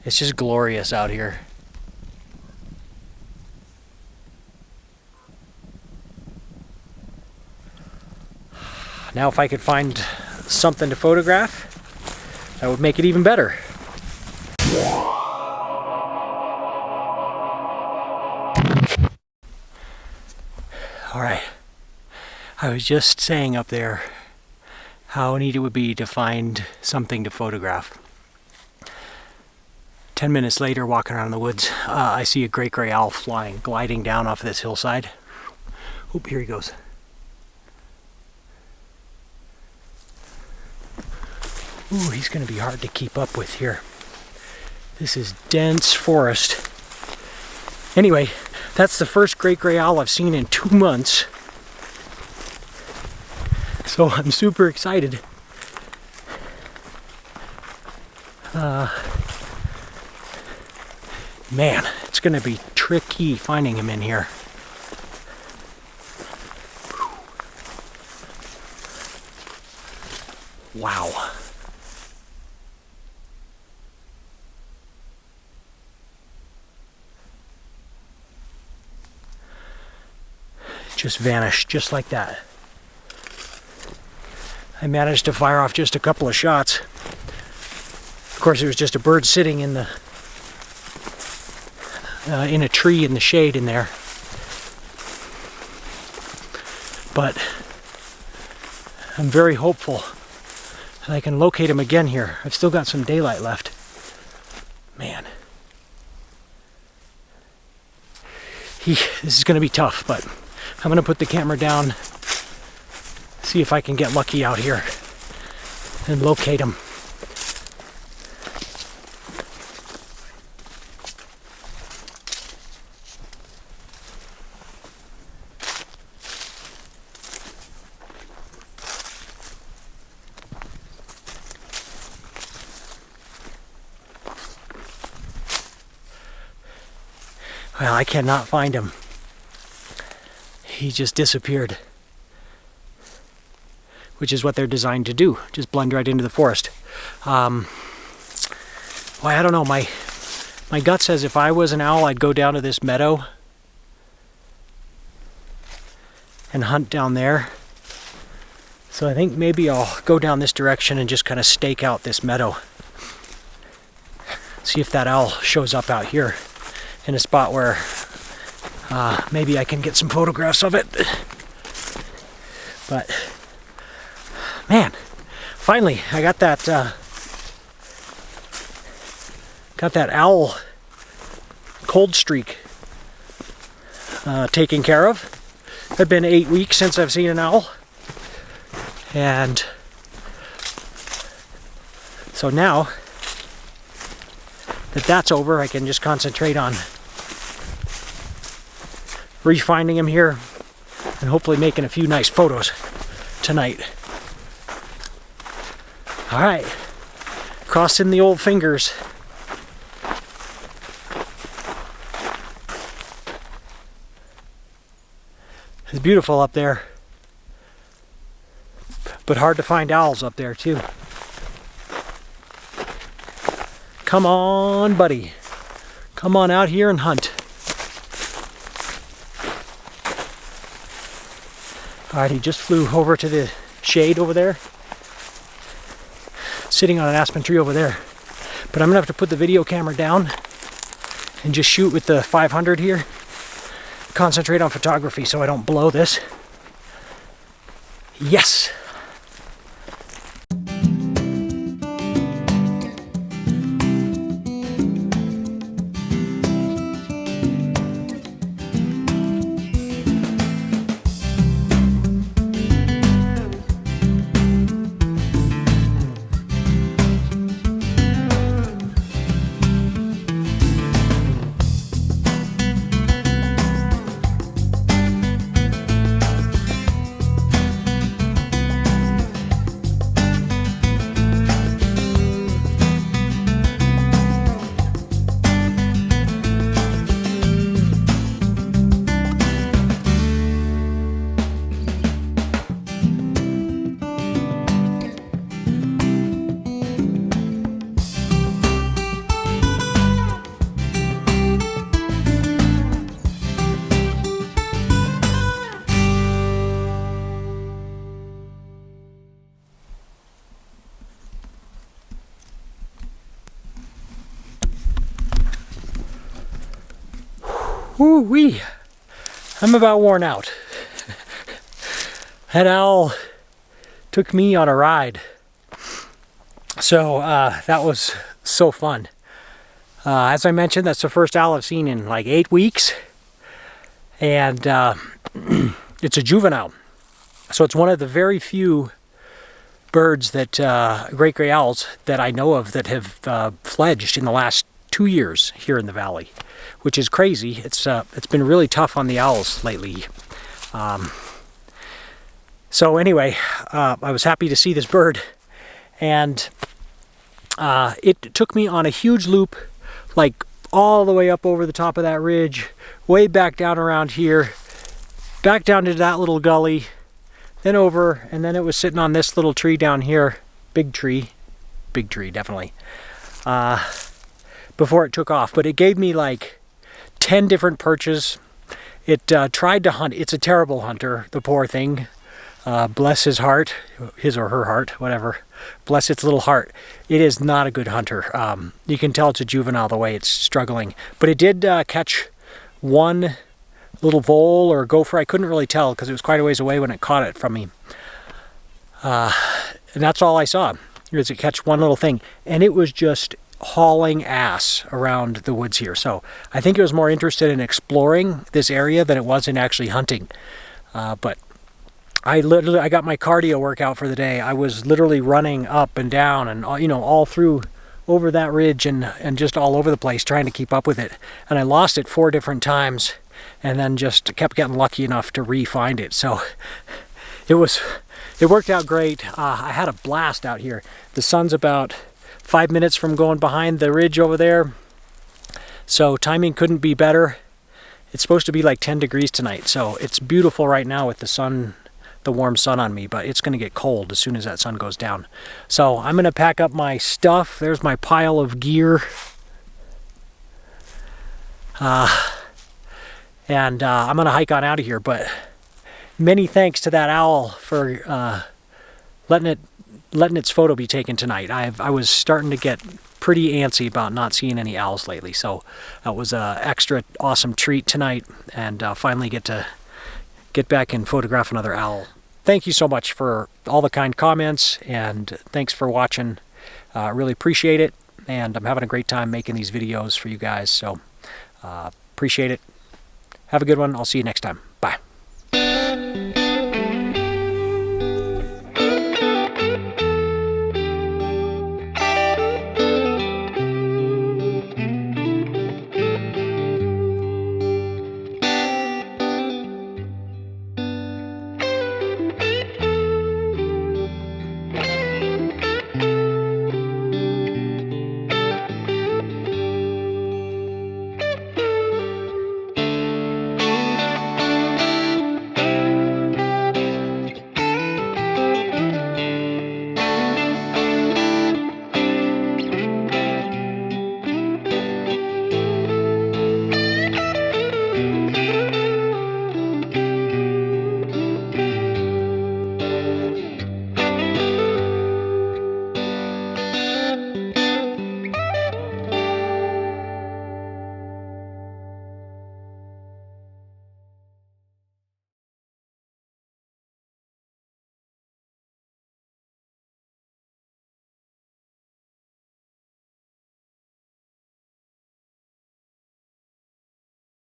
It's just glorious out here. Now if I could find something to photograph, that would make it even better. All right, I was just saying up there how neat it would be to find something to photograph. 10 minutes later, walking around the woods, I see a great gray owl gliding down off this hillside. Oop, here he goes. Ooh, he's gonna be hard to keep up with here. This is dense forest. Anyway, that's the first great gray owl I've seen in 2 months. So I'm super excited. Man, it's gonna be tricky finding him in here. Wow. Just vanished, just like that. I managed to fire off just a couple of shots. Of course, it was just a bird sitting in the in a tree in the shade in there. But I'm very hopeful that I can locate him again here. I've still got some daylight left. Man. This is going to be tough, but I'm going to put the camera down, see if I can get lucky out here and locate him. Well, I cannot find him. He just disappeared. Which is what they're designed to do. Just blend right into the forest. Well, I don't know. My gut says if I was an owl, I'd go down to this meadow and hunt down there. So I think maybe I'll go down this direction and just kind of stake out this meadow. See if that owl shows up out here in a spot where maybe I can get some photographs of it. But man, finally I got that owl cold streak taken care of. It's been 8 weeks since I've seen an owl, and so now that that's over, I can just concentrate on refinding him here and hopefully making a few nice photos tonight. All right, crossing the old fingers. It's beautiful up there, but hard to find owls up there too. Come on, buddy. Come on out here and hunt. All right, he just flew over to the shade over there. Sitting on an aspen tree over there. But I'm gonna have to put the video camera down and just shoot with the 500 here. Concentrate on photography so I don't blow this. Yes! Whoo-wee. I'm about worn out. That owl took me on a ride. So that was so fun. As I mentioned, that's the first owl I've seen in like 8 weeks. And it's a juvenile. So it's one of the very few birds that, great gray owls, that I know of that have fledged in the last 2 years here in the valley, which is crazy. It's been really tough on the owls lately. So anyway, I was happy to see this bird, and it took me on a huge loop, like all the way up over the top of that ridge, way back down around here, back down to that little gully, then over, and then it was sitting on this little tree down here, big tree definitely, before it took off. But it gave me like 10 different perches. It tried to hunt. It's a terrible hunter, the poor thing. Bless his heart, his or her heart, whatever. Bless its little heart. It is not a good hunter. You can tell it's a juvenile the way it's struggling. But it did catch one little vole or gopher. I couldn't really tell because it was quite a ways away when it caught it from me. And that's all I saw, is it catch one little thing. And it was just hauling ass around the woods here. So I think it was more interested in exploring this area than it was in actually hunting. But I got my cardio workout for the day. I was literally running up and down and, you know, all through over that ridge and just all over the place trying to keep up with it. And I lost it 4 different times and then just kept getting lucky enough to re-find it. So it worked out great. I had a blast out here. The sun's about 5 minutes from going behind the ridge over there. So timing couldn't be better. It's supposed to be like 10 degrees tonight. So it's beautiful right now with the sun, the warm sun on me, but it's going to get cold as soon as that sun goes down. So I'm going to pack up my stuff. There's my pile of gear. And I'm going to hike on out of here, but many thanks to that owl for letting its photo be taken tonight. I was starting to get pretty antsy about not seeing any owls lately, so that was an extra awesome treat tonight, and finally get to get back and photograph another owl. Thank you so much for all the kind comments, and thanks for watching. Really appreciate it, and I'm having a great time making these videos for you guys, so appreciate it. Have a good one. I'll see you next time.